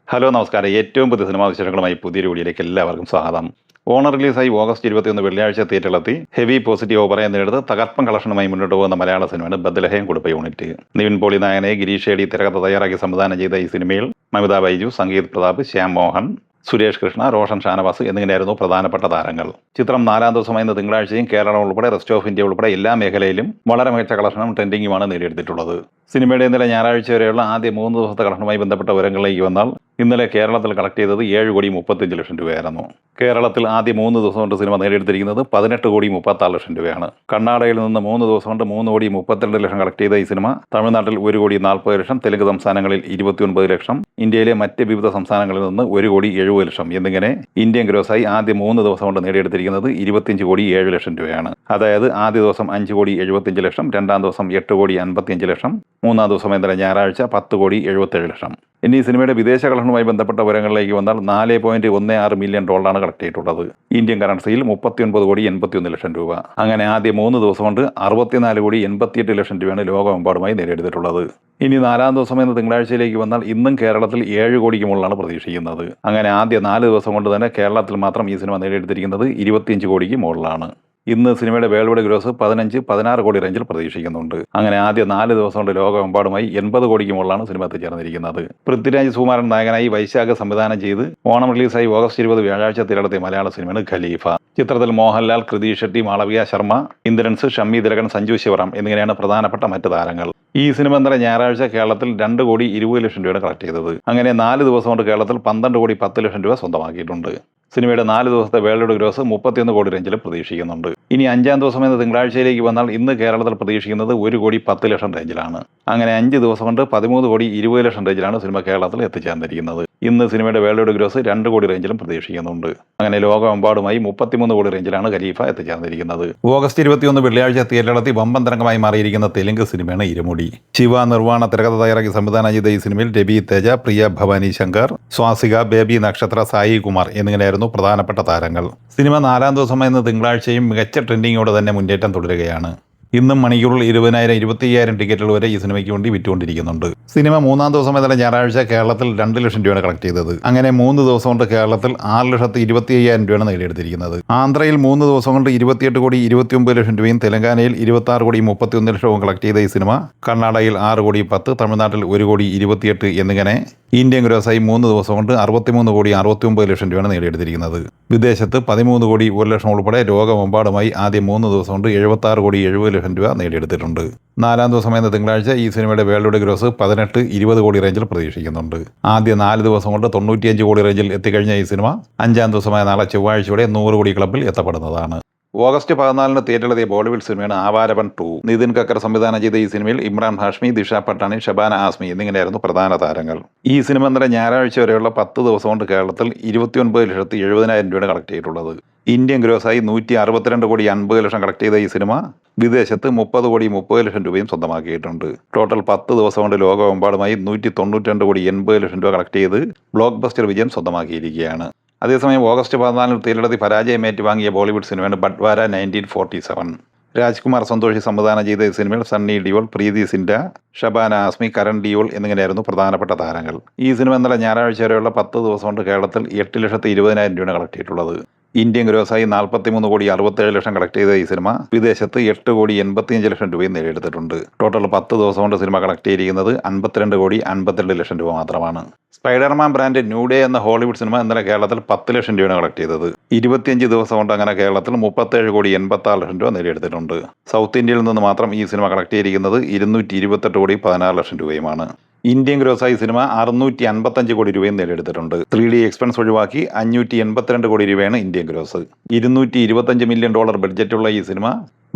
Hello നമസ്കാരം. ഏറ്റവും പുതിയ സിനിമാ വിശേഷങ്ങളുമായി പുതിയൊരു വീഡിയോയിലേക്ക് എല്ലാവർക്കും സ്വാഗതം. ഓണം റിലീസായി ഓഗസ്റ്റ് 21 വെള്ളിയാഴ്ച തിയേറ്ററിലെത്തി ഹെവി പോസിറ്റീവ് ഓവറെ എന്നെടുത്ത് തകർപ്പൻ കളക്ഷനുമായി മുന്നോട്ട് പോകുന്ന മലയാള സിനിമയാണ് ബദ്ലഹേം കുടുംബ യൂണിറ്റ്. നിവിൻ പോളി നായകനെ ഗിരീഷ് ഷേഡി തിരക്കഥ തയ്യാറാക്കി സംവിധാനം ചെയ്ത ഈ സിനിമയിൽ മമിത ബൈജു, സംഗീത് പ്രതാപ്, ശ്യാം മോഹൻ, സുരേഷ് കൃഷ്ണ, റോഷൻ ഷാനവാസ് എന്നിങ്ങനെയായിരുന്നു പ്രധാനപ്പെട്ട താരങ്ങൾ. ചിത്രം 4-ാം ദിവസമായ ഇന്ന് തിങ്കളാഴ്ചയും കേരളം ഉൾപ്പെടെ റെസ്റ്റ് ഓഫ് ഇന്ത്യ ഉൾപ്പെടെ എല്ലാ മേഖലയിലും വളരെ മികച്ച കളക്ഷനും ട്രെൻഡിങ്ങുമാണ് നേടിയെടുത്തിട്ടുള്ളത്. സിനിമയുടെ ഇന്നലെ ഞായറാഴ്ച വരെയുള്ള ആദ്യ 3 ദിവസത്തെ കളക്ഷനുമായി ബന്ധപ്പെട്ട വിവരങ്ങളിലേക്ക് വന്നാൽ ഇന്നലെ കേരളത്തിൽ കളക്ട് ചെയ്തത് 7,35,00,000 രൂപയായിരുന്നു. കേരളത്തിൽ ആദ്യ 3 ദിവസം കൊണ്ട് സിനിമ നേടിയെടുത്തിരിക്കുന്നത് 18,36,00,000 രൂപയാണ്. കർണാടകയിൽ നിന്ന് 3 ദിവസം കൊണ്ട് 3,32,00,000 കളക്ട് ചെയ്ത ഈ സിനിമ തമിഴ്നാട്ടിൽ 1,40,00,000, തെലുങ്ക് സംസ്ഥാനങ്ങളിൽ 29,00,000, ഇന്ത്യയിലെ മറ്റ് വിവിധ സംസ്ഥാനങ്ങളിൽ നിന്ന് 1,70,00,000 എന്നിങ്ങനെ ഇന്ത്യൻ ഗ്രോസായി ആദ്യ 3 ദിവസം കൊണ്ട് നേടിയെടുത്തിരിക്കുന്നത് 25,07,00,000 രൂപയാണ്. അതായത് ആദ്യ ദിവസം 5,75,00,000, 2-ാം ദിവസം 8,55,00,000, 3-ാം ദിവസം ഇന്നലെ ഞായറാഴ്ച 10,77,00,000. ഇനി ഈ സിനിമയുടെ വിദേശ കളക്ഷനുമായി ബന്ധപ്പെട്ട വിവരങ്ങളിലേക്ക് വന്നാൽ $4.16 മില്യൺ കളക്ട് ചെയ്തിട്ടുള്ളത്. ഇന്ത്യൻ കറൻസിയിൽ 39,81,00,000 രൂപ. അങ്ങനെ ആദ്യ 3 ദിവസം കൊണ്ട് 64,88,00,000 രൂപയാണ് ലോകമെമ്പാടുമായി നേടിയെടുത്തിട്ടുള്ളത്. ഇനി 4-ാം ദിവസം എന്ന തിങ്കളാഴ്ചയിലേക്ക് വന്നാൽ ഇന്നും കേരളത്തിൽ 7 കോടിക്ക് മുകളിലാണ് പ്രതീക്ഷിക്കുന്നത്. അങ്ങനെ ആദ്യ 4 ദിവസം കൊണ്ട് തന്നെ കേരളത്തിൽ മാത്രം ഈ സിനിമ നേടിയെടുത്തിരിക്കുന്നത് 25 കോടിക്ക് മുകളിലാണ്. ഇന്ന് സിനിമയുടെ വേൾഡ് വൈഡ് ഗ്രോസ് 15-16 കോടി റേഞ്ചിൽ പ്രതീക്ഷിക്കുന്നുണ്ട്. അങ്ങനെ ആദ്യ 4 ദിവസം കൊണ്ട് ലോകമെമ്പാടുമായി 80 കോടിക്ക് മുകളിലാണ് സിനിമ എത്തിച്ചേർന്നിരിക്കുന്നത്. പൃഥ്വിരാജ് സുകുമാരൻ നായകനായി വൈശാഖ് സംവിധാനം ചെയ്ത് ഓണം റിലീസായി ഓഗസ്റ്റ് 20 വ്യാഴാഴ്ച തിരക്കഥെത്തിയ മലയാള സിനിമയാണ് ഖലീഫ. ചിത്രത്തിൽ മോഹൻലാൽ, കൃതി ഷെട്ടി, മാളവിക ശർമ്മ, ഇന്ദ്രൻസ്, ഷമ്മി തിലകൻ, സഞ്ജു ശിവറാം എന്നിങ്ങനെയാണ് പ്രധാനപ്പെട്ട മറ്റ് താരങ്ങൾ. ഈ സിനിമ ഇന്നലെ ഞായറാഴ്ച കേരളത്തിൽ 2,20,00,000 രൂപയാണ് കളക്ട് ചെയ്തത്. അങ്ങനെ 4 ദിവസം കൊണ്ട് കേരളത്തിൽ 12,10,00,000 രൂപ സ്വന്തമാക്കിയിട്ടുണ്ട്. സിനിമയുടെ 4 ദിവസത്തെ വേൾഡ് വൈഡ് ഗ്രോസ് 31 കോടി റേഞ്ചിൽ പ്രതീക്ഷിക്കുന്നുണ്ട്. ഇനി 5-ാം ദിവസം എന്ന തിങ്കളാഴ്ചയിലേക്ക് വന്നാൽ ഇന്ന് കേരളത്തിൽ പ്രതീക്ഷിക്കുന്നത് 1,10,00,000 റേഞ്ചിലാണ്. അങ്ങനെ 5 ദിവസം കൊണ്ട് 13,20,00,000 റേഞ്ചിലാണ് സിനിമ കേരളത്തിൽ എത്തിച്ചേർന്നിരിക്കുന്നത്. ഇന്ന് സിനിമയുടെ വേൾഡ് വൈഡ് ഗ്രോസ് 2 കോടി റേഞ്ചിലും പ്രതീക്ഷിക്കുന്നുണ്ട്. അങ്ങനെ ലോകമെമ്പാടുമായി 33 കോടി റേഞ്ചിലാണ് ഖലീഫ എത്തിച്ചേർന്നിരിക്കുന്നത്. ഓഗസ്റ്റ് 21 വെള്ളിയാഴ്ച തിയേറ്ററിലെത്തി വമ്പൻ തരംഗമായി മാറിയിരിക്കുന്ന തെലുങ്ക് സിനിമയാണ് ഇരുമുടി. ശിവ നിർവ്വാണ തിരക്കഥ തയ്യാറാക്കി സംവിധാനം ചെയ്ത ഈ സിനിമയിൽ രവി തേജ, പ്രിയ ഭവാനി ശങ്കർ, സ്വാസിക, ബേബി നക്ഷത്ര, സായി കുമാർ എന്നിങ്ങനെയായിരുന്നു പ്രധാനപ്പെട്ട താരങ്ങൾ. സിനിമ 4-ാം ദിവസമായ ഇന്ന് തിങ്കളാഴ്ചയും മികച്ച ട്രെൻഡിങ്ങോടെ തന്നെ മുന്നേറ്റം തുടരുകയാണ്. ഇന്നും മണിക്കൂറിൽ 20,000-25,000 ടിക്കറ്റുകൾ വരെ ഈ സിനിമയ്ക്ക് വേണ്ടി വിറ്റുകൊണ്ടിരിക്കുന്നുണ്ട്. സിനിമ 3-ാം ദിവസം ഇന്നലെ ഞായറാഴ്ച കേരളത്തിൽ 2 ലക്ഷം രൂപയാണ് കളക്ട് ചെയ്തത്. അങ്ങനെ 3 ദിവസം കൊണ്ട് കേരളത്തിൽ 6,25,000 രൂപയാണ് നേടിയെടുത്തിരിക്കുന്നത്. ആന്ധ്രയിൽ 3 ദിവസം കൊണ്ട് 28,29,00,000 രൂപയും തെലങ്കാനയിൽ 26,31,00,000 കളക്ട് ചെയ്ത ഈ സിനിമ കർണാടകയിൽ 6,10,00,000, തമിഴ്നാട്ടിൽ 1,28,00,000 എന്നിങ്ങനെ ഇന്ത്യൻ ഗ്രോസായി 3 ദിവസം കൊണ്ട് 63,69,00,000 രൂപയാണ് നേടിയെടുത്തിരിക്കുന്നത്. വിദേശത്ത് 13,01,00,000 ഉൾപ്പെടെ ലോകമെമ്പാടുമായി ആദ്യ 3 ദിവസം കൊണ്ട് 76,70,00,000 രൂപ നേടിയെടുത്തിട്ടുണ്ട്. 4-ാം ദിവസമായ തിങ്കളാഴ്ച ഈ സിനിമയുടെ വേൾഡ് വൈഡ് ഗ്രോസ് 18-20 കോടി റേഞ്ചിൽ പ്രതീക്ഷിക്കുന്നുണ്ട്. ആദ്യ 4 ദിവസം കൊണ്ട് 95 കോടി റേഞ്ചിൽ എത്തിക്കഴിഞ്ഞ ഈ സിനിമ 5-ാം ദിവസമായ നാളെ ചൊവ്വാഴ്ചയോടെ 100 കോടി ക്ലബ്ബിൽ എത്തപ്പെടുന്നതാണ്. ഓഗസ്റ്റ് 14 തിയേറ്ററിലെത്തിയ ബോളിവുഡ് സിനിമയാണ് ആവാരവൻ 2. നിതിൻ കക്കർ സംവിധാനം ചെയ്ത ഈ സിനിമയിൽ ഇമ്രാൻ ഹാഷ്മി, ദിഷ പട്ടാണി, ഷബാന ആസ്മി എന്നിങ്ങനെയായിരുന്നു പ്രധാന താരങ്ങൾ. ഈ സിനിമ ഇന്നലെ ഞായറാഴ്ച വരെയുള്ള 10 ദിവസം കൊണ്ട് കേരളത്തിൽ 29,70,000 രൂപയാണ് കളക്ട് ചെയ്തിട്ടുള്ളത്. ഇന്ത്യൻ ഗ്രോസായി 162,50,00,000 കളക്ട് ചെയ്ത ഈ സിനിമ വിദേശത്ത് 30,30,00,000 രൂപയും സ്വന്തമാക്കിയിട്ടുണ്ട്. ടോട്ടൽ 10 ദിവസം കൊണ്ട് ലോകമെമ്പാടുമായി 192,80,00,000 രൂപ കളക്ട് ചെയ്ത് ബ്ലോക്ക് ബസ്റ്റർ വിജയം സ്വന്തമാക്കിയിരിക്കുകയാണ്. അതേസമയം ഓഗസ്റ്റ് 14 തിയേറ്ററിലെത്തി പരാജയം ഏറ്റുവാങ്ങിയ ബോളിവുഡ് സിനിമയാണ് ബട്ട്വാര 1947. രാജ്കുമാർ സന്തോഷി സംവിധാനം ചെയ്ത ഈ സിനിമയിൽ സണ്ണി ഡിയോൾ, പ്രീതി സിൻഡ, ഷബാന ആസ്മി, കരൺ ഡിയോൾ എന്നിങ്ങനെയായിരുന്നു പ്രധാനപ്പെട്ട താരങ്ങൾ. ഈ സിനിമ ഇന്നലെ ഞായറാഴ്ച വരെയുള്ള 10 ദിവസം കൊണ്ട് കേരളത്തിൽ 8,20,000 രൂപയാണ് കളക്ട് ചെയ്തിട്ടുള്ളത്. ഇന്ത്യൻ ഗ്രോസായി 43,67,00,000 കളക്ട് ചെയ്ത ഈ സിനിമ വിദേശത്ത് 8,85,00,000 രൂപയും നേടിയെടുത്തിട്ടുണ്ട്. ടോട്ടൽ 10 ദിവസം കൊണ്ട് സിനിമ കളക്ട് ചെയ്തിരിക്കുന്നത് 52,52,00,000 രൂപ മാത്രമാണ്. സ്പൈഡർമാൻ ബ്രാൻഡ് ന്യൂ ഡേ എന്ന ഹോളിവുഡ് സിനിമ ഇന്നലെ കേരളത്തിൽ 10 ലക്ഷം രൂപയാണ് കളക്ട് ചെയ്തത്. 25 ദിവസം കൊണ്ട് അങ്ങനെ കേരളത്തിൽ 37,86,00,000 രൂപ നേടിയെടുത്തിട്ടുണ്ട്. സൗത്ത് ഇന്ത്യയിൽ നിന്ന് മാത്രം ഈ സിനിമ കളക്ട് ചെയ്തിരിക്കുന്നത് 228,16,00,000 രൂപയുമാണ്. ഇന്ത്യൻ ഗ്രോസായി സിനിമ 655 കോടി രൂപയും നേടിയെടുത്തിട്ടുണ്ട്. 3D എക്സ്പെൻസ് ഒഴിവാക്കി 582 കോടി രൂപയാണ് ഇന്ത്യൻ ഗ്രോസ്. $225 മില്യൺ ബഡ്ജറ്റുള്ള ഈ സിനിമ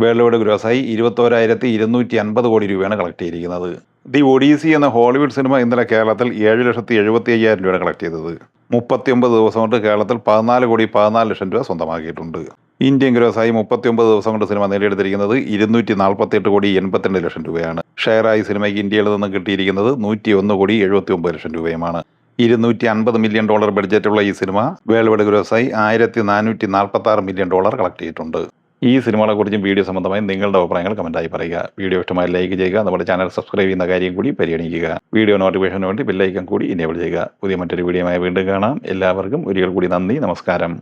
വേൾഡ് വൈഡ് ഗ്രോസായി 21,250 കോടി രൂപയാണ് കളക്ട് ചെയ്തിരിക്കുന്നത്. ദി ഒഡീസി എന്ന ഹോളിവുഡ് സിനിമ ഇന്നലെ കേരളത്തിൽ 7,75,000 രൂപയാണ് കളക്ട് ചെയ്തത്. 39 ദിവസം കൊണ്ട് കേരളത്തിൽ 14,14,00,000 രൂപ സ്വന്തമാക്കിയിട്ടുണ്ട്. ഇന്ത്യൻ ഗ്രോസായി 39 ദിവസം കൊണ്ട് സിനിമ നേടിയെടുത്തിരിക്കുന്നത് 248,82,82,00,000 രൂപയാണ്. ഷെയറായി സിനിമയ്ക്ക് ഇന്ത്യയിൽ നിന്ന് കിട്ടിയിരിക്കുന്നത് 101,79,00,000 രൂപയുമാണ്. $250 മില്യൺ ബഡ്ജറ്റുള്ള ഈ സിനിമ വേൾഡ് വൈഡ് ഗ്രോസായി $1,446 മില്യൺ കളക്ട് ചെയ്തിട്ടുണ്ട്. ഈ സിനിമകളെക്കുറിച്ചും വീഡിയോ സംബന്ധമായി നിങ്ങളുടെ അഭിപ്രായങ്ങൾ കമൻറ്റായി പറയുക. വീഡിയോ ഇഷ്ടമായി ലൈക്ക് ചെയ്യുക. നമ്മുടെ ചാനൽ സബ്സ്ക്രൈബ് ചെയ്യുന്ന കാര്യം കൂടി പരിഗണിക്കുക. വീഡിയോ നോട്ടിഫിക്കേഷന് വേണ്ടി ബെല്ലൈക്കൺ കൂടി എനേബിൾ ചെയ്യുക. പുതിയ മറ്റൊരു വീഡിയോയുമായി വീണ്ടും കാണാം. എല്ലാവർക്കും ഒരിക്കൽ കൂടി നന്ദി, നമസ്കാരം.